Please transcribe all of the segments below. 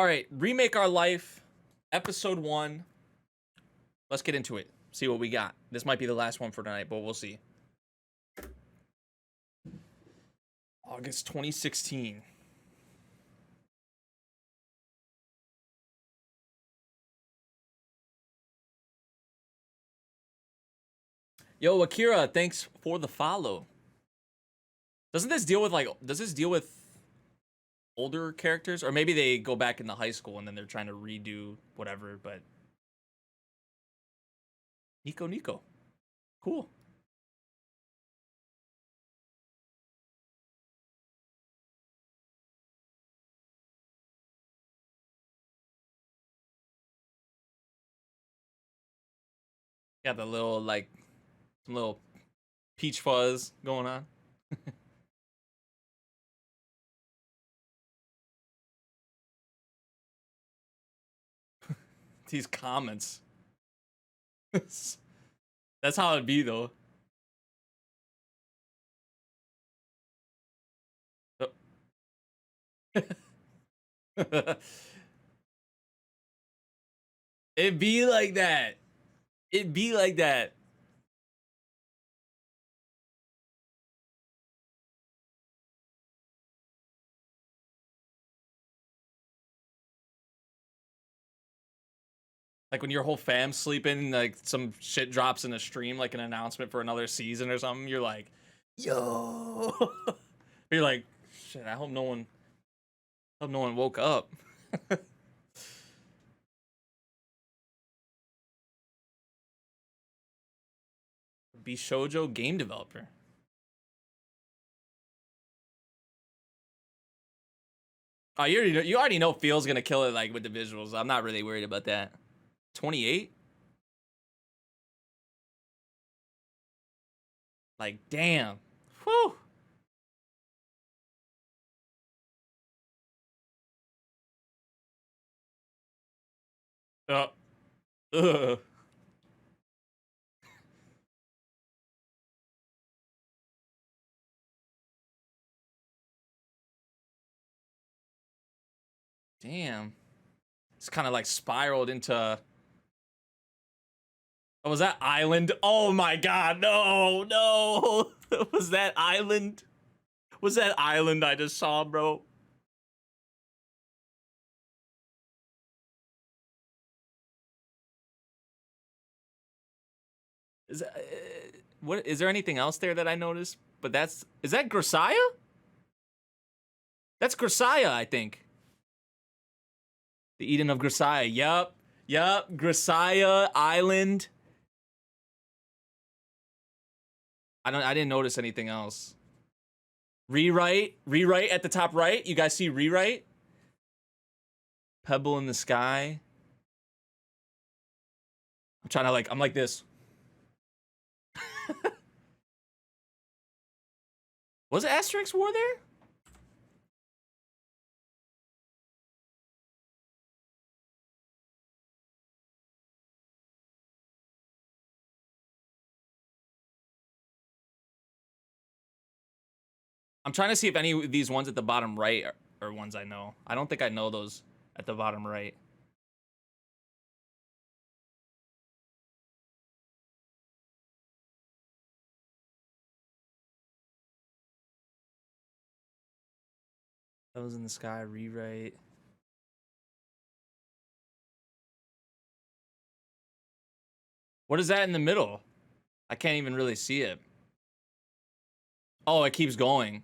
All right, Remake Our Life, episode 1. Let's get into it. See what we got. This might be the last one for tonight, but we'll see. August 2016. Yo, Akira, thanks for the follow. Does this deal with older characters? Or maybe they go back into high school and then they're trying to redo whatever, but Nico. Cool. Got the little some little peach fuzz going on. These comments. That's how it'd be though. It'd be like that. It'd be like that. Like when your whole fam's sleeping, like some shit drops in a stream, like an announcement for another season or something. You're like, yo. You're like, shit. I hope no one woke up. Be shoujo game developer. Oh, you already know Feel's gonna kill it like with the visuals. I'm not really worried about that. 28? Like, damn. Whew. Ugh. Damn. It's kind of like spiraled into. Oh, was that island? Oh my god, no. Was that island? Was that island I just saw, bro? Is that, what is there anything else there that I noticed? But is that Grisaya? That's Grisaya, I think. The Eden of Grisaya. Yup. Grisaya Island. I didn't notice anything else. Rewrite at the top right. You guys see rewrite? Pebble in the sky. I'm trying to I'm like this. Was Asterix War there? I'm trying to see if any of these ones at the bottom right are ones I know. I don't think I know those at the bottom right. That was in the sky, rewrite. What is that in the middle? I can't even really see it. Oh, it keeps going.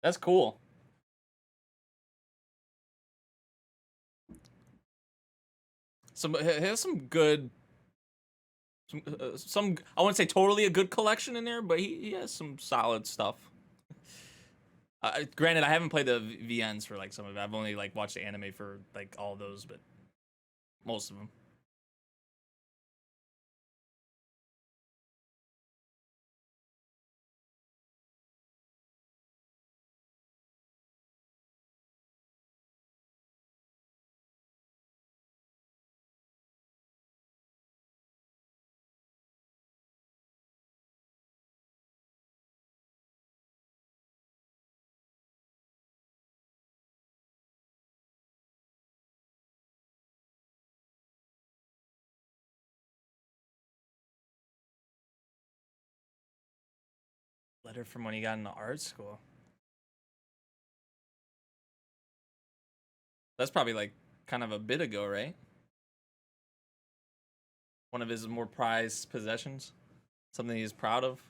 That's cool. Here's some good, some I wouldn't say totally a good collection in there, but he has some solid stuff. Granted, I haven't played the VNs for some of it. I've only watched the anime for all those, but most of them. Letter from when he got into art school. That's probably like kind of a bit ago, right? One of his more prized possessions. Something he's proud of.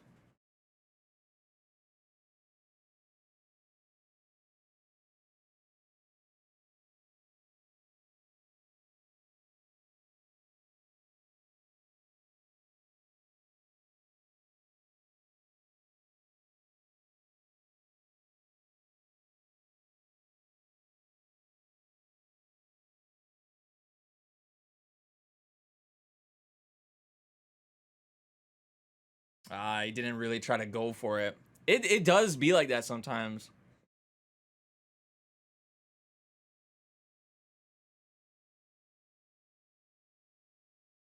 He didn't really try to go for it. It does be like that sometimes.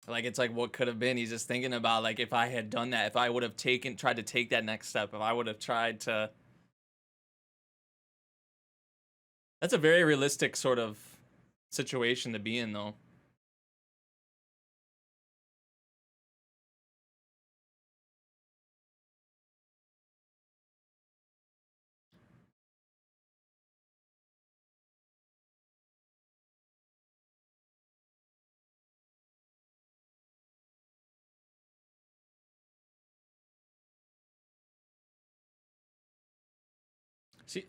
Like it's like what could have been. He's just thinking about like if I had done that, if I would have tried to take that next step, if I would have tried to. That's a very realistic sort of situation to be in, though. See,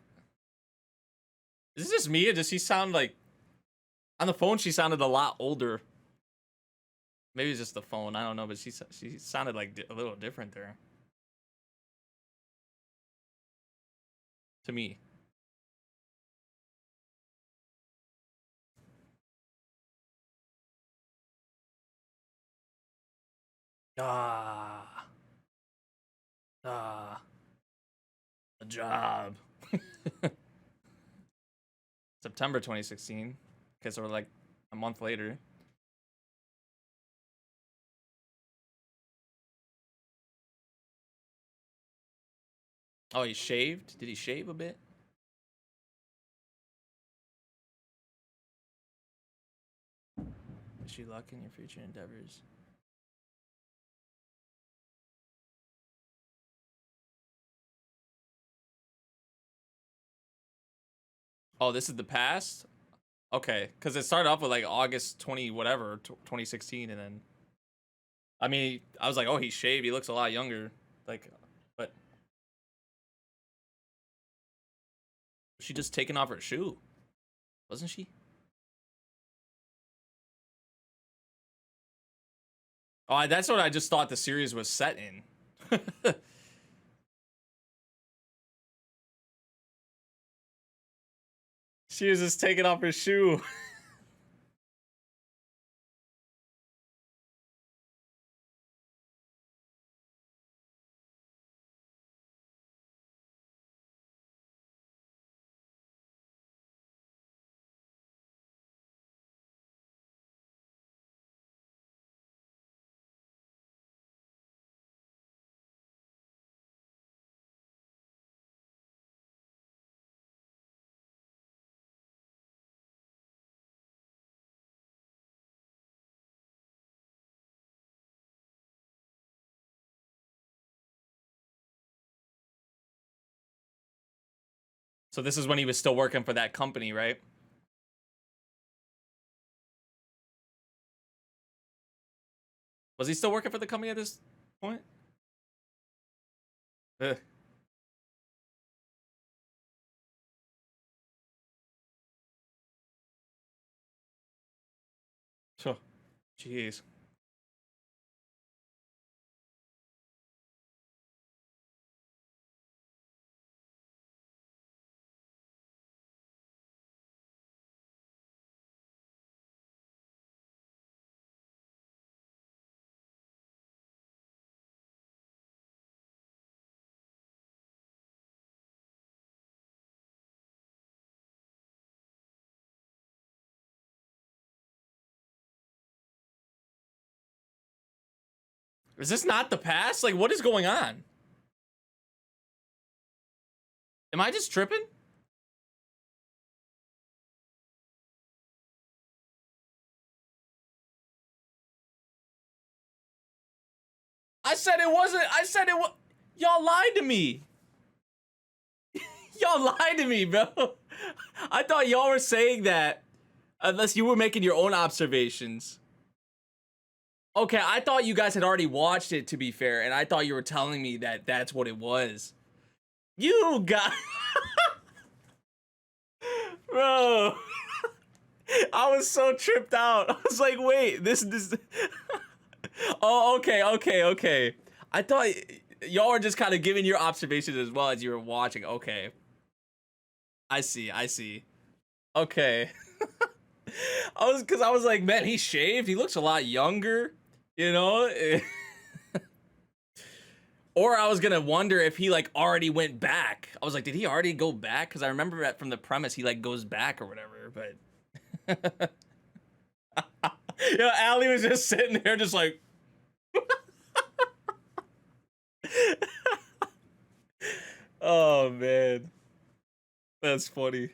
is this just me or does she sound like on the phone? She sounded a lot older. Maybe it's just the phone. I don't know, but she sounded like a little different there to me. Ah, a job. September 2016. Okay, so we're like a month later. Oh, he shaved? Did he shave a bit? Wish you luck in your future endeavors. Oh, this is the past? Okay, because it started off with like August 20 whatever, 2016, and then I mean, I was like, oh, he shaved. He looks a lot younger. Like, but she just taking off her shoe, wasn't she? Oh, that's what I just thought the series was set in. She was just taking off her shoe. So this is when he was still working for that company, right? Was he still working for the company at this point? Ugh. So, jeez. Is this not the past? Like, what is going on? Am I just tripping? I said it wasn't. I said it was. Y'all lied to me. Y'all lied to me, bro. I thought y'all were saying that unless you were making your own observations. Okay, I thought you guys had already watched it, to be fair, and I thought you were telling me that that's what it was. You got... Bro. I was so tripped out. I was like, wait, this... Oh, okay. I thought y'all were just kind of giving your observations as well as you were watching. Okay. I see. Okay. Cause I was like, man, he shaved. He looks a lot younger, you know? Or I was gonna wonder if he like already went back. I was like, did he already go back? Cause I remember that from the premise, he like goes back or whatever, but. Yeah, Allie was just sitting there just like. Oh man. That's funny.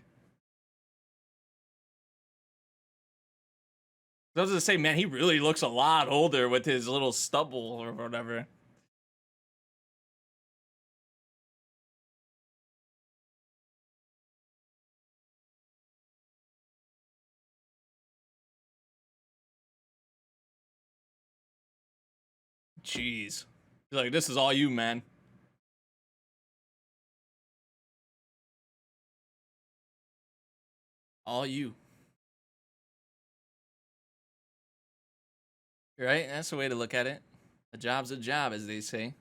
I was gonna say, man, he really looks a lot older with his little stubble or whatever. Jeez. He's like, this is all you, man. All you. Right? That's the way to look at it. A job's a job, as they say.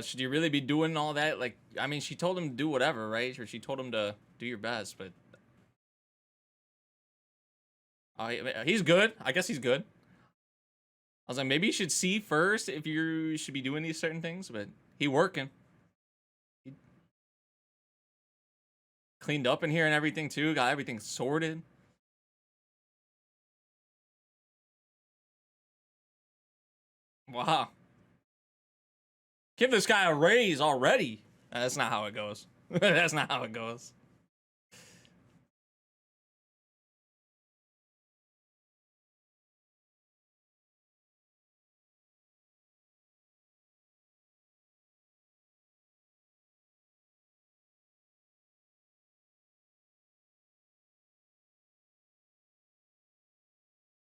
Should you really be doing all that? Like, I mean, she told him to do whatever, right? Or she told him to do your best, but he's good. I guess he's good. I was like, maybe you should see first if you should be doing these certain things, but he working. He cleaned up in here and everything too. Got everything sorted. Wow. Give this guy a raise already. That's not how it goes. That's not how it goes.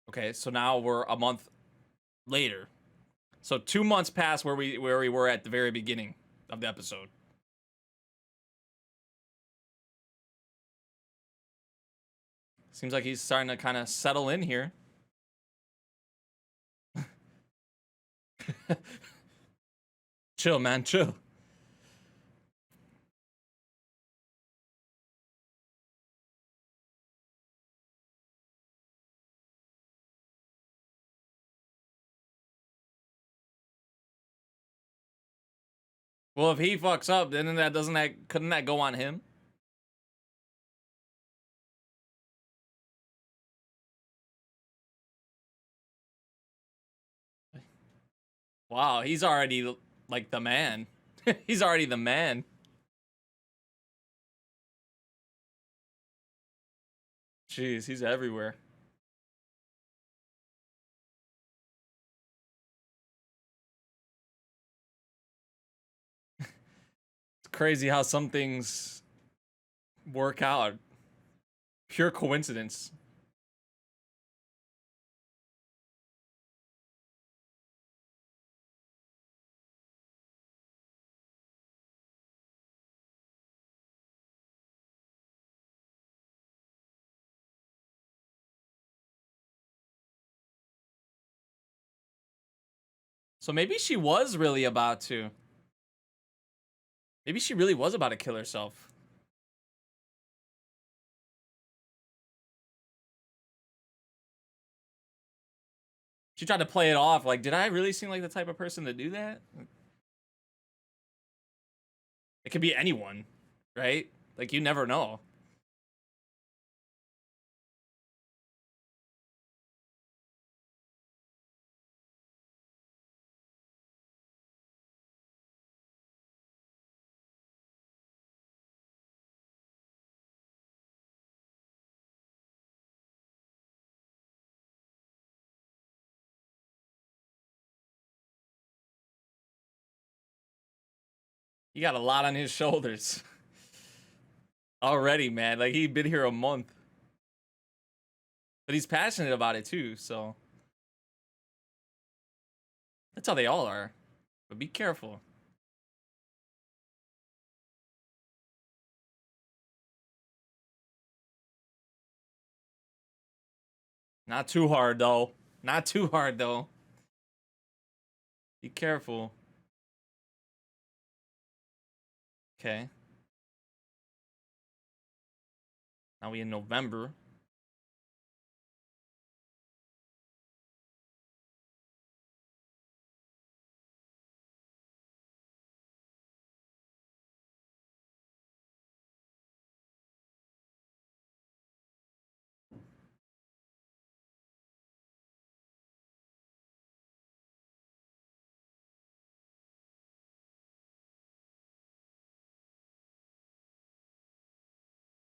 Okay, so now we're a month later. So 2 months past where we were at the very beginning of the episode. Seems like he's starting to kind of settle in here. Chill, man, chill. Well, if he fucks up, then couldn't that go on him? Wow, he's already like the man. He's already the man. Jeez, he's everywhere. It's crazy how some things work out. Pure coincidence. So maybe she was really about to. Maybe she really was about to kill herself. She tried to play it off like, did I really seem like the type of person to do that? It could be anyone, right? Like, you never know. He got a lot on his shoulders already, man. Like, he'd been here a month. But he's passionate about it too, so. That's how they all are. But be careful. Not too hard, though. Not too hard, though. Be careful. Okay. Now we in November.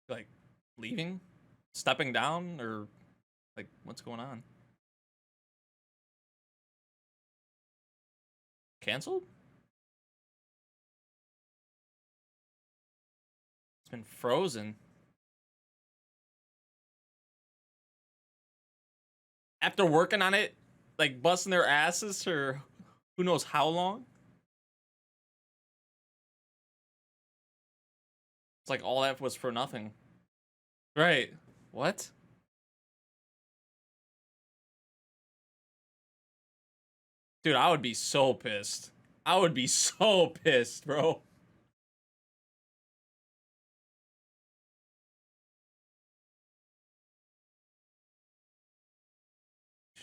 Like, leaving? Stepping down? Or, like, what's going on? Canceled? It's been frozen. After working on it, like, busting their asses for who knows how long? It's like all that was for nothing. Right. What? Dude, I would be so pissed. I would be so pissed, bro.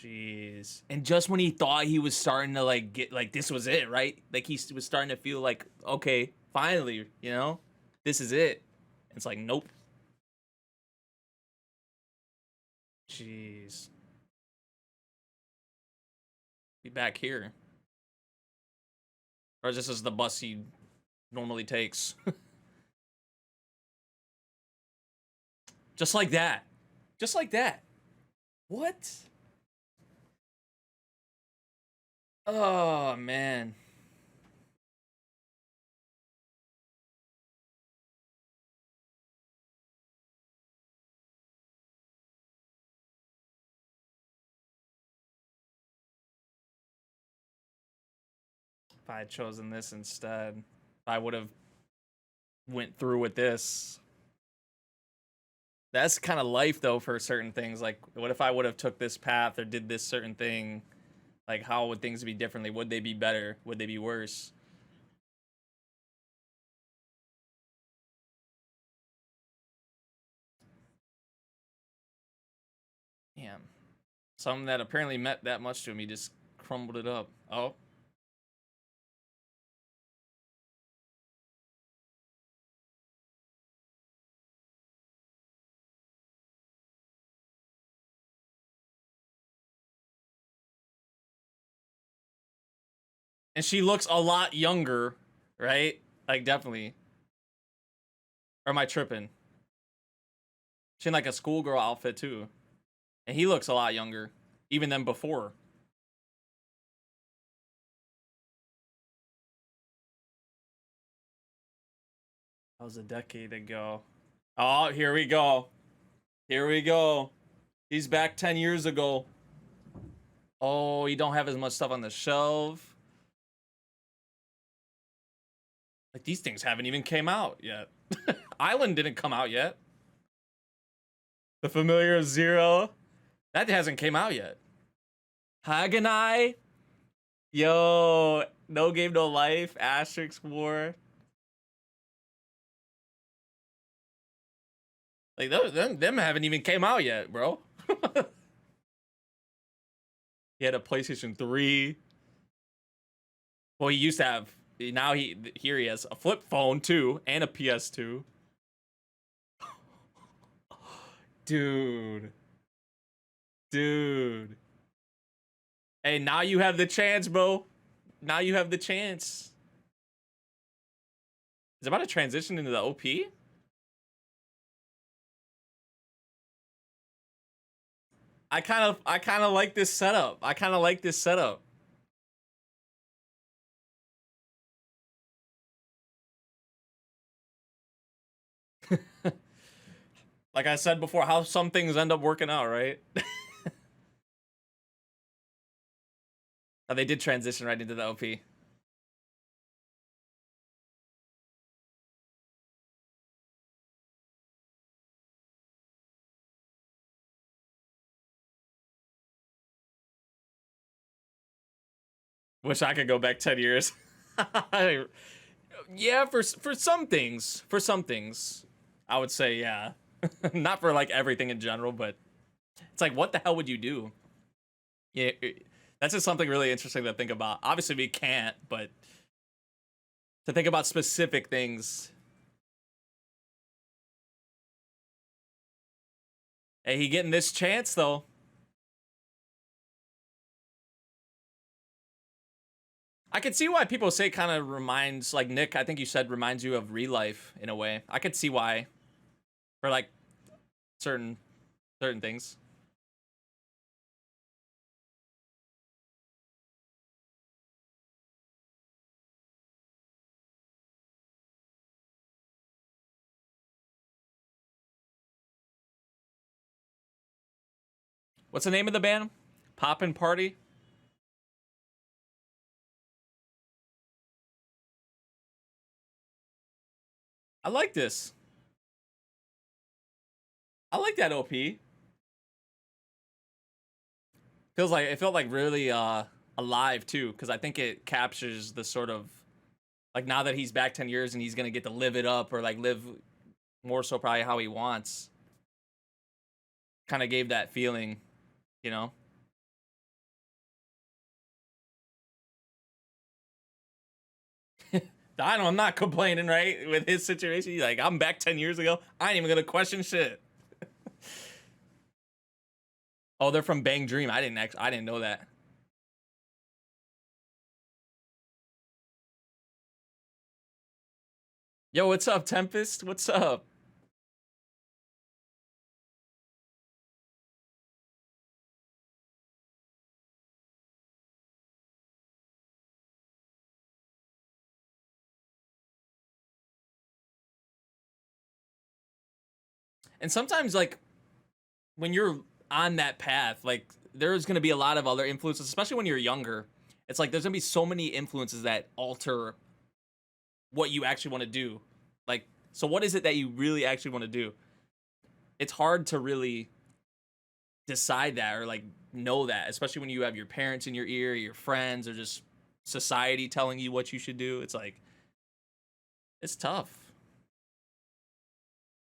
Jeez. And just when he thought he was starting to like get like this was it, right? Like he was starting to feel like, okay, finally, you know, this is it. It's like, nope. Jeez. Be back here. Or this is the bus he normally takes. Just like that. Just like that. What? Oh, man. If I had chosen this instead, I would have went through with this. That's kind of life though for certain things. Like, what if I would have took this path or did this certain thing? Like, how would things be differently? Would they be better? Would they be worse? Damn. Something that apparently meant that much to him, he just crumbled it up. Oh. And she looks a lot younger, right? Like, definitely. Or am I tripping? She in like a schoolgirl outfit too. And he looks a lot younger, even than before. That was a decade ago. Oh, here we go. Here we go. He's back 10 years ago. Oh, you don't have as much stuff on the shelf. Like, these things haven't even came out yet. Island didn't come out yet. The Familiar Zero. That hasn't came out yet. Haganai. Yo, No Game No Life. Asterisk War. Like, them haven't even came out yet, bro. He had a PlayStation 3. Well, he used to have. Now here he has a flip phone too, and a PS2. Dude. Dude. Hey, now you have the chance, bro. Now you have the chance. Is it about to transition into the OP? I kind of like this setup. I kind of like this setup. Like I said before, how some things end up working out, right? Oh, they did transition right into the OP. Wish I could go back 10 years. Yeah, for some things, I would say yeah. Not for like everything in general, but it's like, what the hell would you do? Yeah, that's just something really interesting to think about. Obviously, we can't, but to think about specific things. Hey, he getting this chance though. I could see why people say it kind of reminds, like Nick, I think you said reminds you of Real Life in a way. I could see why for like certain things. What's the name of the band? Poppin' Party? I like this. I like that OP. Feels like it felt like really alive too, because I think it captures the sort of like now that he's back 10 years and he's gonna get to live it up or like live more so probably how he wants. Kind of gave that feeling, you know? I know I'm not complaining, right? With his situation. He's like, I'm back 10 years ago. I ain't even gonna question shit. Oh, they're from Bang Dream. I didn't know that. Yo, what's up, Tempest? What's up? And sometimes like when you're on that path, like there's gonna be a lot of other influences, especially when you're younger. It's like there's gonna be so many influences that alter what you actually want to do. Like, so what is it that you really actually want to do? It's hard to really decide that or like know that, especially when you have your parents in your ear, your friends, or just society telling you what you should do. It's like it's tough.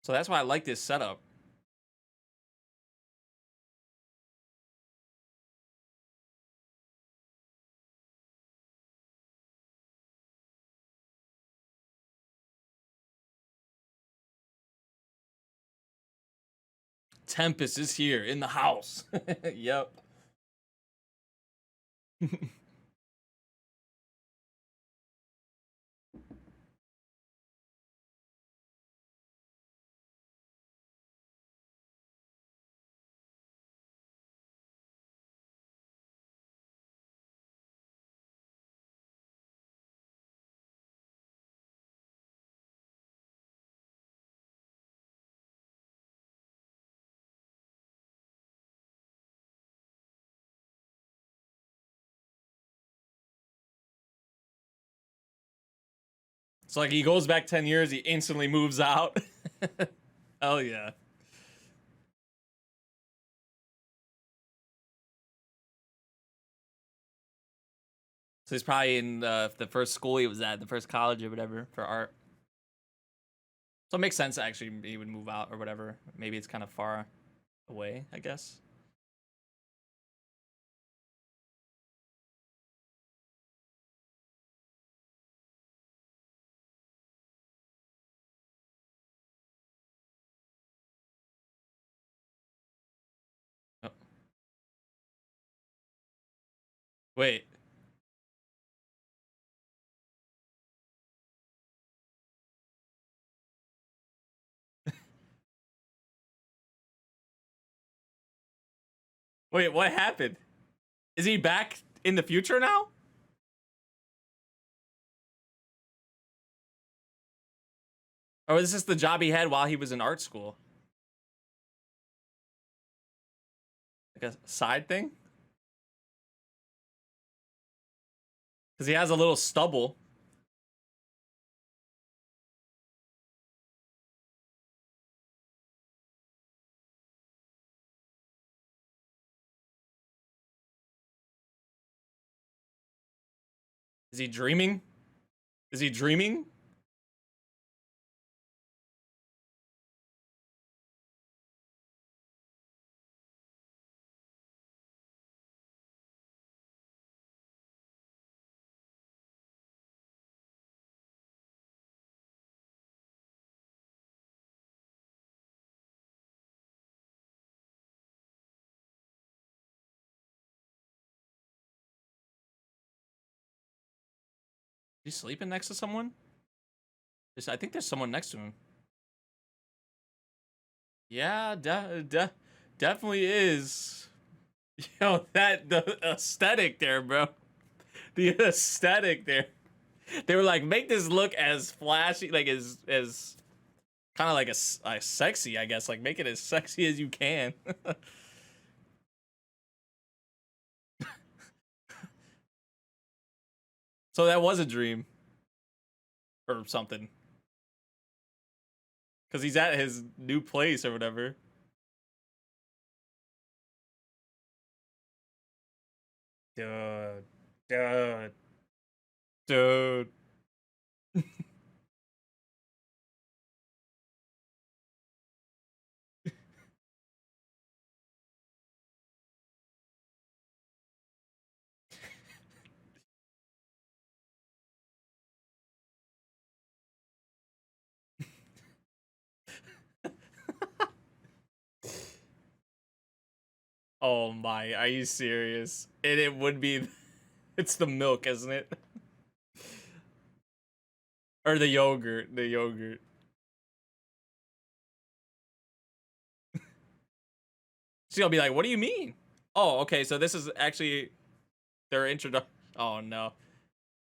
So that's why I like this setup. Tempest is here in the house. Yep. So like he goes back 10 years, he instantly moves out. Oh yeah. So he's probably in the first school he was at, the first college or whatever for art. So it makes sense actually he would move out or whatever. Maybe it's kind of far away, I guess. Oh, wait. Wait, what happened? Is he back in the future now? Or is this the job he had while he was in art school? Like a side thing? Because he has a little stubble. Is he dreaming? Is he dreaming? Is he sleeping next to someone? I think there's someone next to him. Yeah, definitely is. Yo, the aesthetic there, bro. The aesthetic there. They were like, make this look as flashy, like as kind of like a sexy, I guess. Like, make it as sexy as you can. So that was a dream or something. Because he's at his new place or whatever. Dude. Dude. Dude. Oh my, are you serious? And it would be, it's the milk, isn't it? Or the yogurt, the yogurt. She's gonna be like, what do you mean? Oh, okay, so this is actually their introduction. Oh no.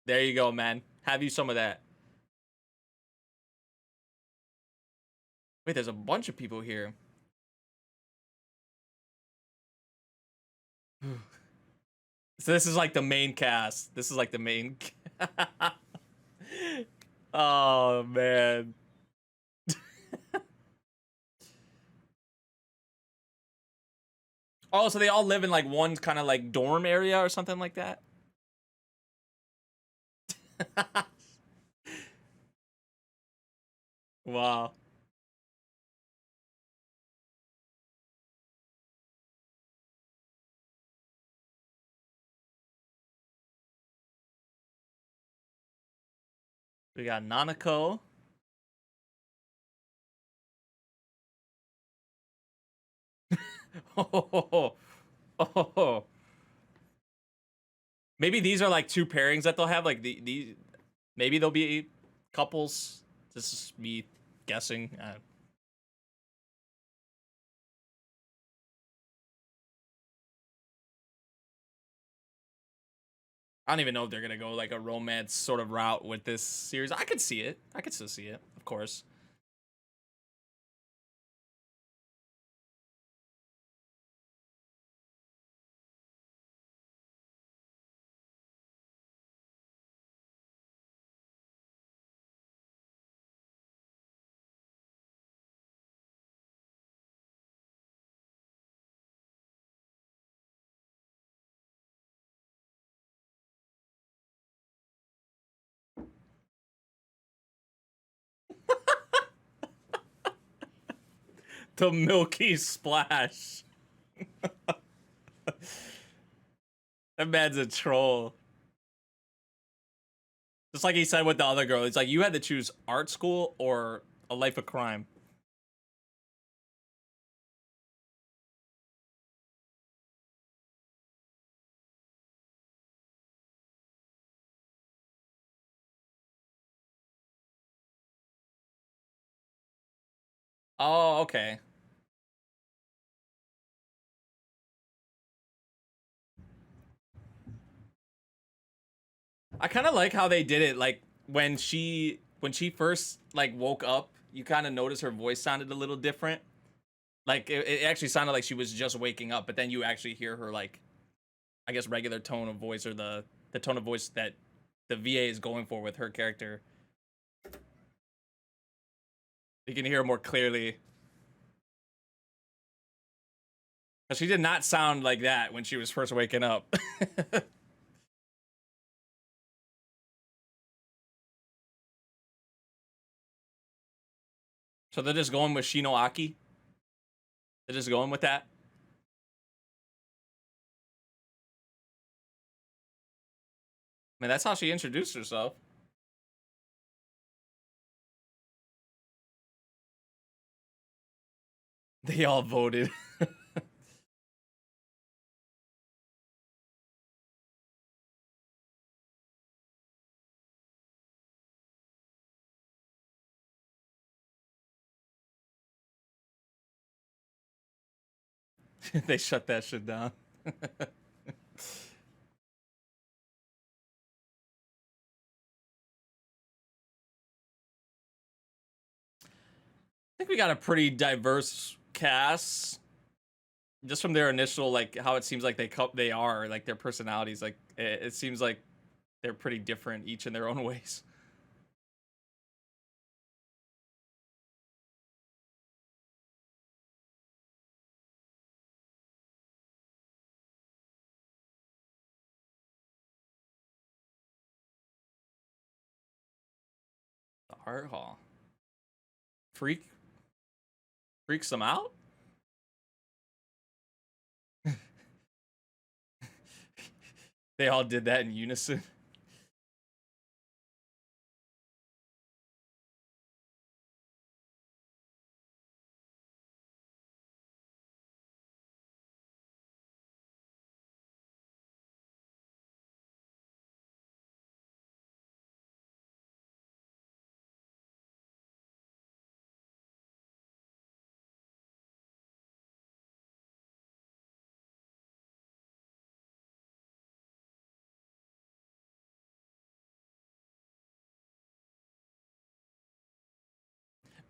There you go, man. Have you some of that. Wait, there's a bunch of people here. So this is like the main cast. This is like the main. Oh man. Oh, so they all live in like one kind of like dorm area or something like that? Wow. We got Nanako. Oh, oh. Maybe these are like two pairings that they'll have. Like these, maybe they'll be couples. This is me guessing. I don't even know if they're gonna go like a romance sort of route with this series. I could see it. I could still see it, of course. The milky splash. That man's a troll. Just like he said with the other girl. It's like you had to choose art school or a life of crime. Oh, okay. I kind of like how they did it. Like when she first like woke up, you kind of notice her voice sounded a little different. Like it actually sounded like she was just waking up, but then you actually hear her like, I guess regular tone of voice or the tone of voice that the VA is going for with her character. You can hear her more clearly. She did not sound like that when she was first waking up. So they're just going with Shinoaki? They're just going with that? I mean, that's how she introduced herself. They all voted. They shut that shit down. I think we got a pretty diverse cast. Just from their initial, like, how it seems like they are, like, their personalities, like, it seems like they're pretty different, each in their own ways. The art hall. Freaks them out? They all did that in unison.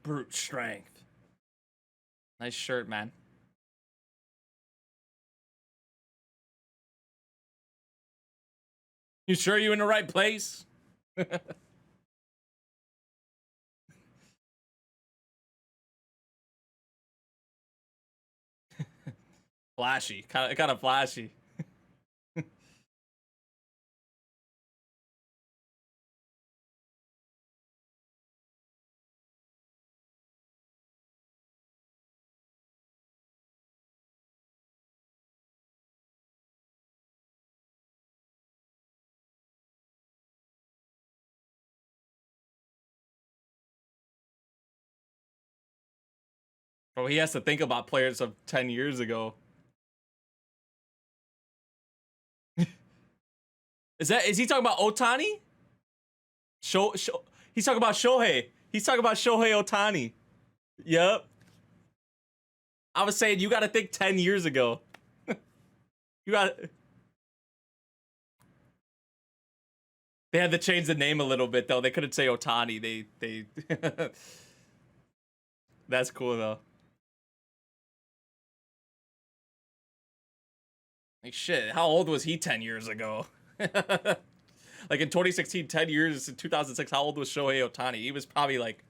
Brute strength. Nice shirt, man. You sure you in the right place? Flashy, kind of flashy. Bro, he has to think about players of 10 years ago. Is he talking about Otani? He's talking about Shohei. He's talking about Shohei Otani. Yep. I was saying you got to think 10 years ago. You got. They had to change the name a little bit though. They couldn't say Otani. They. That's cool though. Like shit. How old was he 10 years ago? Like in 2016, 10 years in 2006. How old was Shohei Otani? He was probably like,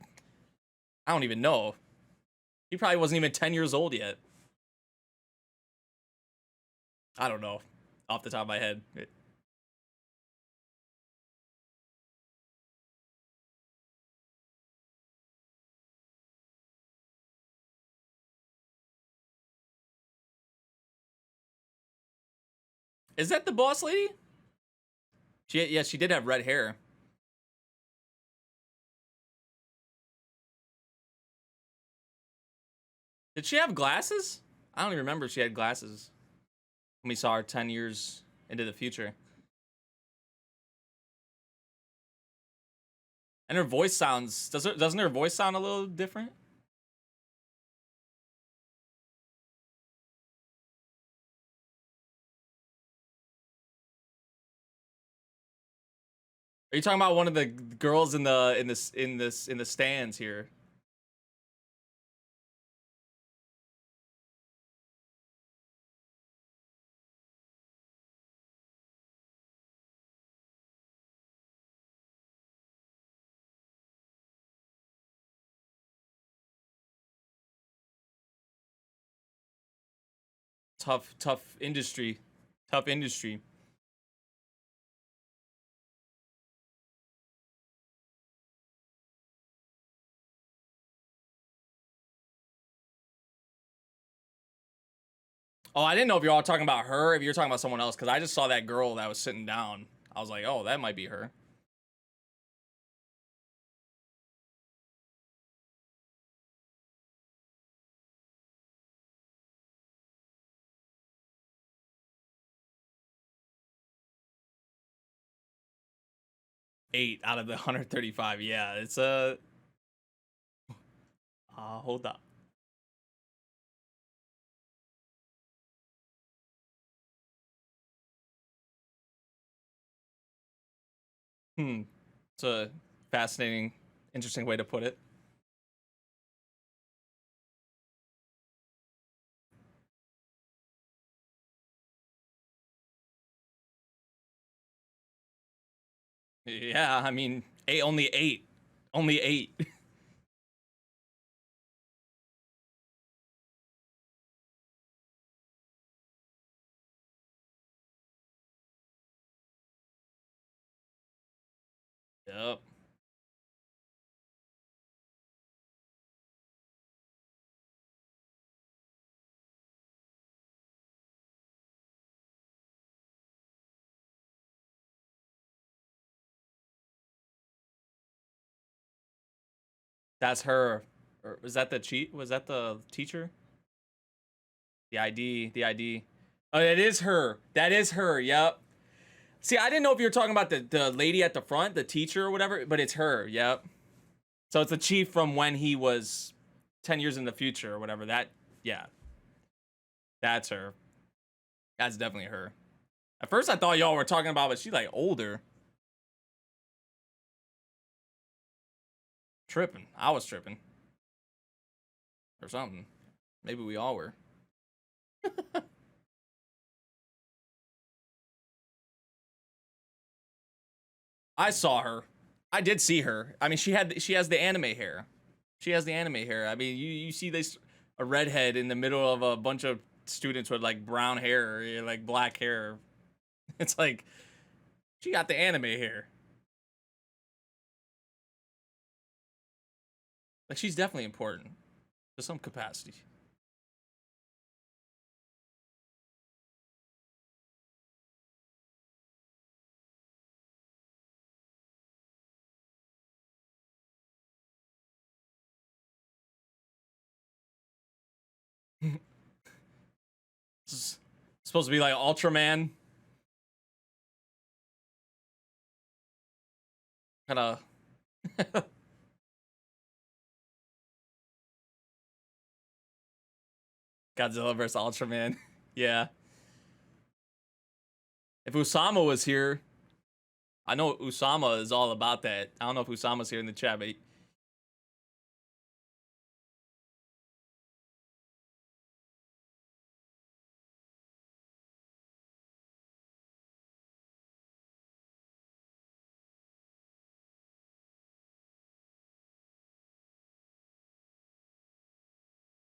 I don't even know. He probably wasn't even 10 years old yet. I don't know, off the top of my head. Is that the boss lady? Yeah, she did have red hair. Did she have glasses? I don't even remember if she had glasses when we saw her 10 years into the future. And her voice sounds, doesn't her voice sound a little different? Are you talking about one of the girls in the stands here? Tough industry. Tough industry. Oh, I didn't know if you're all talking about her, if you're talking about someone else, because I just saw that girl that was sitting down. I was like, oh, that might be her. Eight out of the 135. Yeah, it's a. Hold up. It's a fascinating, interesting way to put it. Yeah, I mean, only eight. Only eight. Yep. That's her. Or was that the cheat? Was that the teacher? The ID. The ID. Oh, it is her. That is her. Yep. See, I didn't know if you were talking about the lady at the front, the teacher or whatever, but it's her. Yep. So it's the chief from when he was 10 years in the future or whatever. That, yeah. That's her. That's definitely her. At first, I thought y'all were talking about, but she's like older. Tripping. I was tripping. Or something. Maybe we all were. I saw her. I did see her. I mean, she has the anime hair. She has the anime hair. I mean, you see this a redhead in the middle of a bunch of students with like brown hair or like black hair. It's like she got the anime hair. Like she's definitely important to some capacity. It's supposed to be like Ultraman, kind of. Godzilla versus Ultraman. Yeah. If Usama was here, I know Usama is all about that. I don't know if Usama's here in the chat, but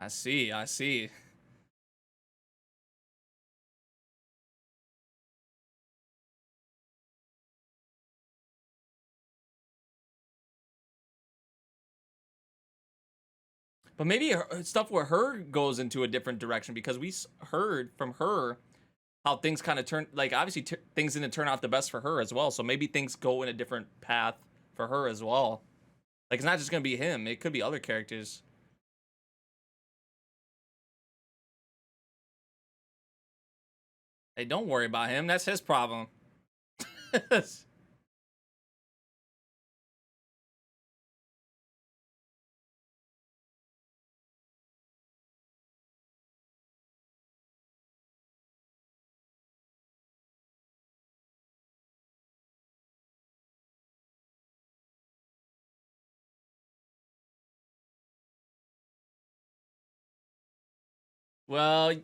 I see. I see. But maybe stuff where her goes into a different direction because we heard from her how things kind of turn. Like obviously things didn't turn out the best for her as well. So maybe things go in a different path for her as well. Like it's not just gonna be him. It could be other characters. Hey, don't worry about him. That's his problem. Well,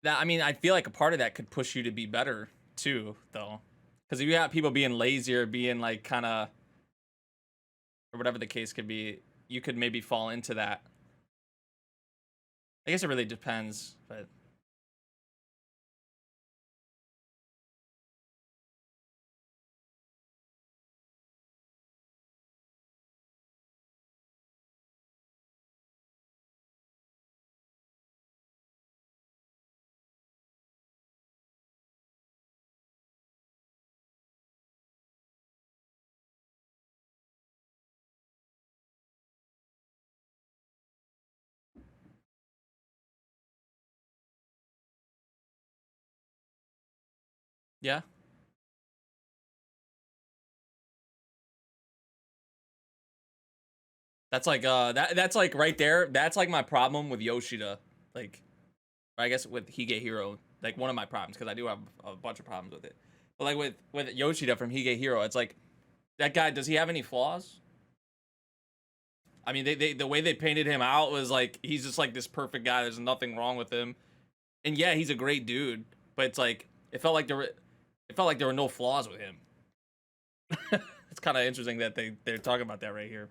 that I mean, I feel like a part of that could push you to be better too, though, because if you have people being lazy or being like kind of or whatever the case could be, you could maybe fall into that. I guess it really depends, but Yeah. That's like that's like right there. That's like my problem with Yoshida. Like, I guess with Higehiro, like one of my problems, because I do have a bunch of problems with it. But like with Yoshida from Higehiro, it's like that guy. Does he have any flaws? I mean, they the way they painted him out was like he's just like this perfect guy. There's nothing wrong with him, and yeah, he's a great dude. But it's like it felt like there were no flaws with him. It's kind of interesting that they're talking about that right here.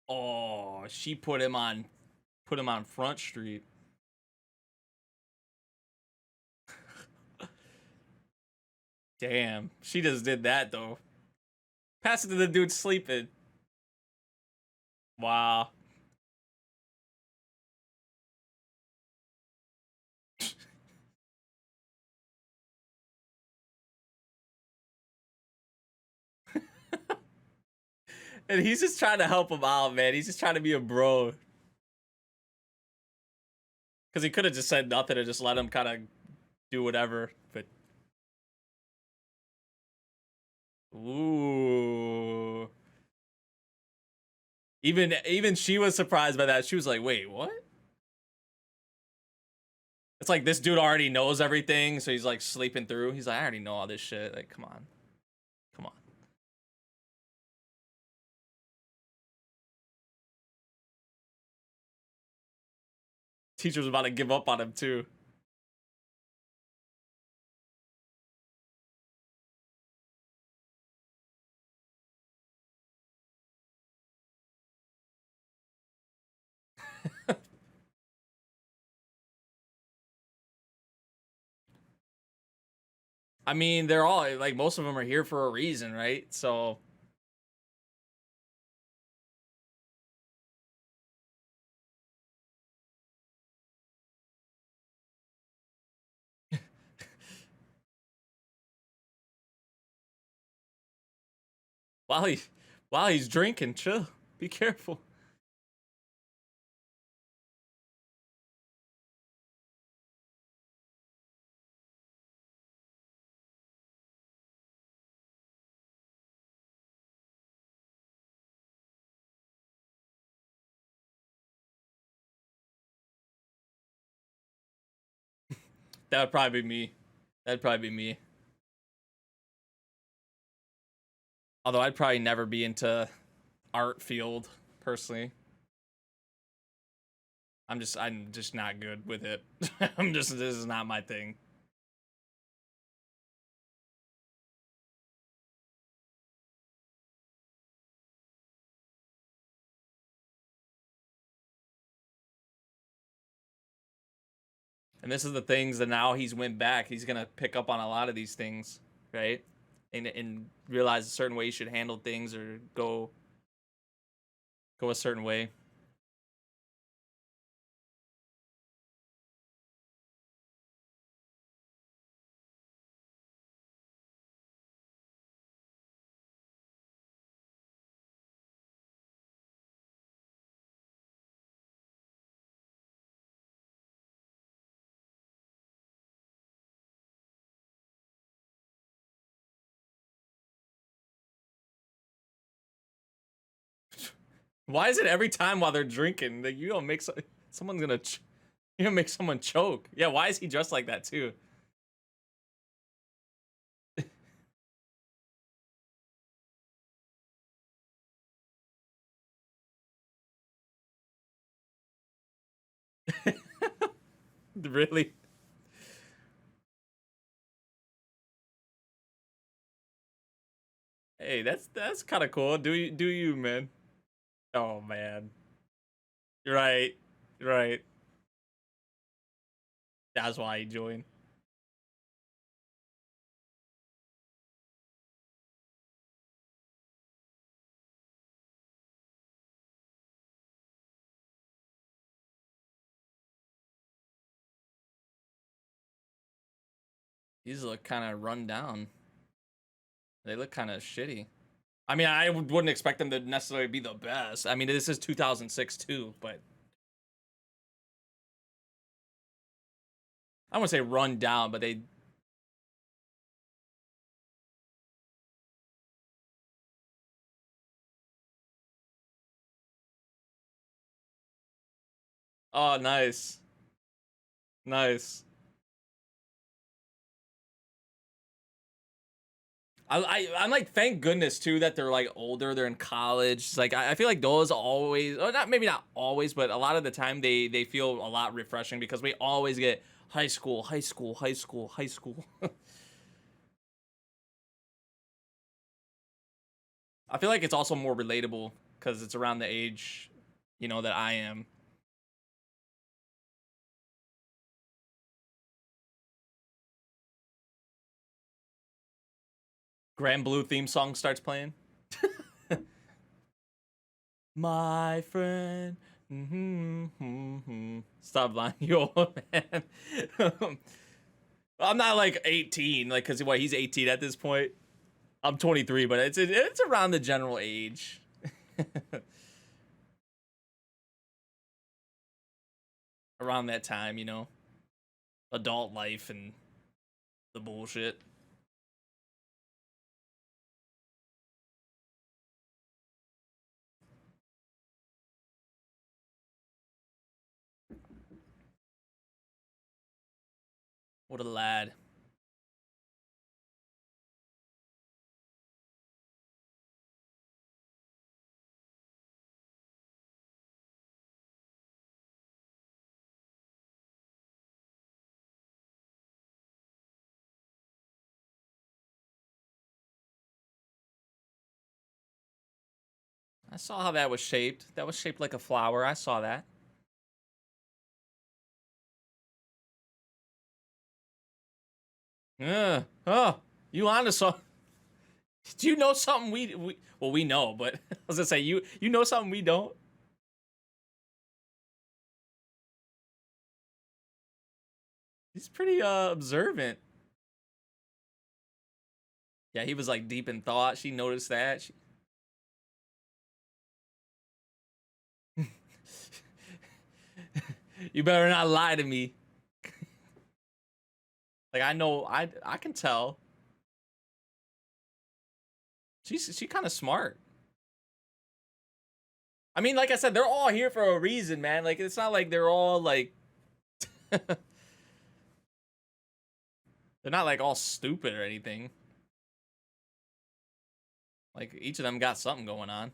Oh, she put him on Front Street. Damn, she just did that though. Pass it to the dude sleeping. Wow. And he's just trying to help him out, man. He's just trying to be a bro. Because he could have just said nothing and just let him kind of do whatever. But ooh, even she was surprised by that. She was like, "Wait, what?" It's like this dude already knows everything, so he's like sleeping through. He's like, "I already know all this shit. Like, come on, come on." Teacher was about to give up on him too. I mean, they're all like most of them are here for a reason, right? So while he while he's drinking, chill. Be careful. That would probably be me. That'd probably be me. Although I'd probably never be into art field personally. I'm just not good with it. I'm just this is not my thing. And this is the things that now he's went back. He's gonna pick up on a lot of these things, right? And realize a certain way you should handle things or go a certain way. Why is it every time while they're drinking that you don't make someone's gonna you gonna make someone choke? Yeah, why is he dressed like that too? Really? Hey, that's kind of cool. Do you, man? Oh man, you're right. You're right. That's why he joined. These look kind of run down. They look kind of shitty. I mean, I wouldn't expect them to necessarily be the best. I mean, this is 2006 too, but I wouldn't say run down, but they. Oh, nice, nice. I'm like, thank goodness too that they're like older, they're in college. It's like I feel like those always, or not, maybe not always, but a lot of the time they feel a lot refreshing because we always get high school, high school, high school, high school. I feel like it's also more relatable because it's around the age, you know, that I am. Grand Blue theme song starts playing. My friend. Stop lying, you old man. I'm not like 18, like, cause what, he's 18 at this point. I'm 23, but it's around the general age. Around that time, you know, adult life and the bullshit. What a lad. I saw how that was shaped. That was shaped like a flower. I saw that. Oh, you onto something. Do you know something we well, we know, but I was gonna say you know something we don't. He's pretty observant. Yeah, he was like deep in thought. She noticed that. You better not lie to me. Like I know I can tell. She kind of smart. I mean, like I said, they're all here for a reason, man. Like it's not like they're all like they're not like all stupid or anything. Like each of them got something going on.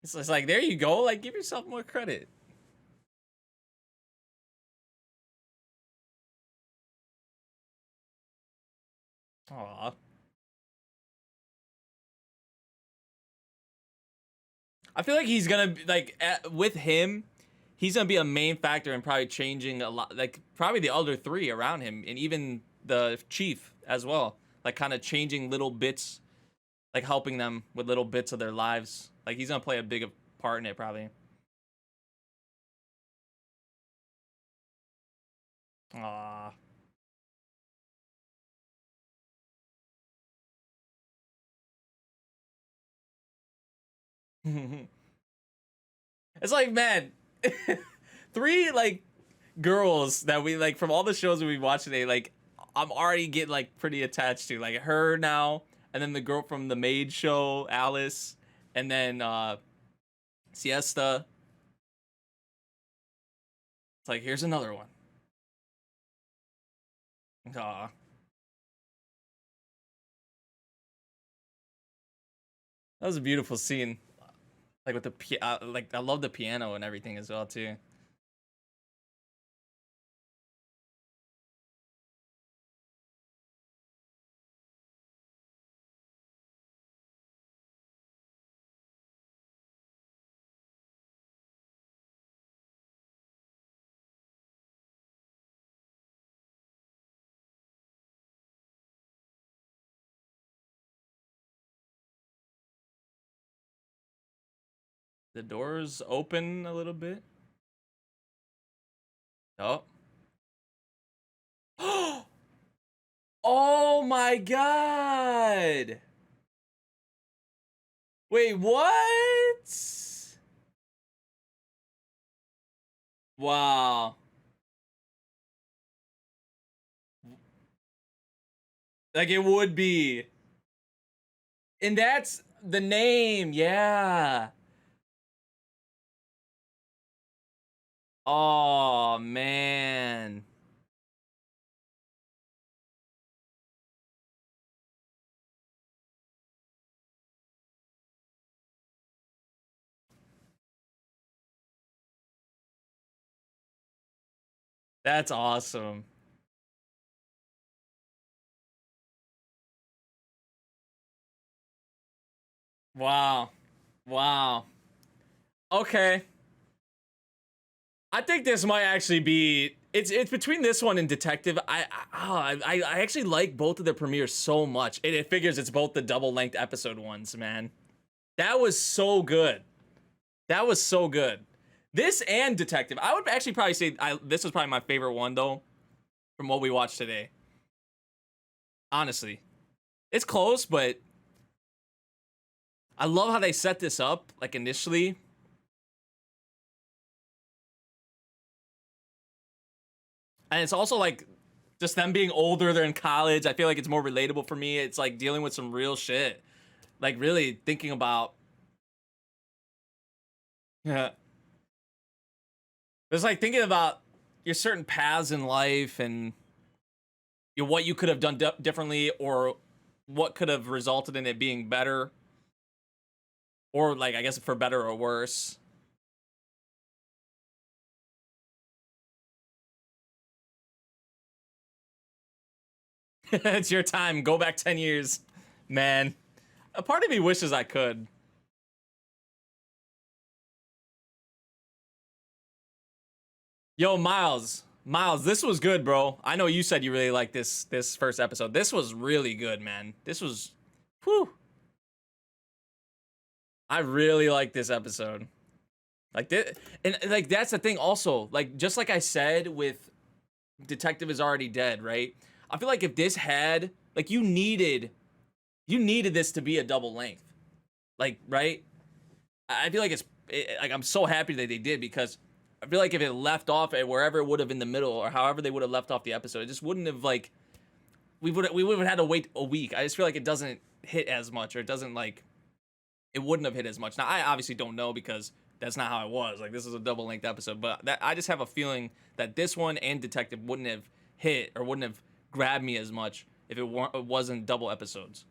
It's like there you go. Like give yourself more credit. Aw. I feel like he's gonna be like with him, he's gonna be a main factor in probably changing a lot, like probably the other three around him, and even the chief as well. Like kind of changing little bits, like helping them with little bits of their lives. Like he's gonna play a big part in it probably. Aw. It's like man, three like girls that we like from all the shows that we watched today. Like I'm already getting like pretty attached to like her now, and then the girl from the maid show, Alice, and then Siesta. It's like here's another one. Aw. That was a beautiful scene. Like with the like I love the piano and everything as well too. The doors open a little bit. Oh. Oh my god! Wait, what? Wow. Like it would be. And that's the name, yeah. Oh man. That's awesome. Wow. Wow. Okay. I think this might actually be it's between this one and Detective. I actually like both of their premieres so much. It figures it's both the double length episode ones, man. That was so good. That was so good. This and Detective. I would actually probably say this was probably my favorite one though, from what we watched today. Honestly, it's close, but I love how they set this up. Like initially, and it's also like just them being older, they're in college. I feel like it's more relatable for me. It's like dealing with some real shit, like really thinking about, yeah, it's like thinking about your certain paths in life and what you could have done differently, or what could have resulted in it being better, or like I guess for better or worse. It's your time. Go back 10 years, man. A part of me wishes I could. Yo, Miles, this was good, bro. I know you said you really liked this first episode. This was really good, man. This was, whew. I really like this episode. Like this, and like that's the thing. Also, like just like I said with Detective is already dead, right? I feel like if this had like you needed this to be a double length, like right? I feel like like I'm so happy that they did, because I feel like if it left off at wherever it would have in the middle, or however they would have left off the episode, it just wouldn't have like we would have had to wait a week. I just feel like it doesn't hit as much, or it doesn't like it wouldn't have hit as much. Now I obviously don't know, because that's not how it was. Like this is a double length episode, but that I just have a feeling that this one and Detective wouldn't have hit, or wouldn't have grabbed me as much if it wasn't double episodes.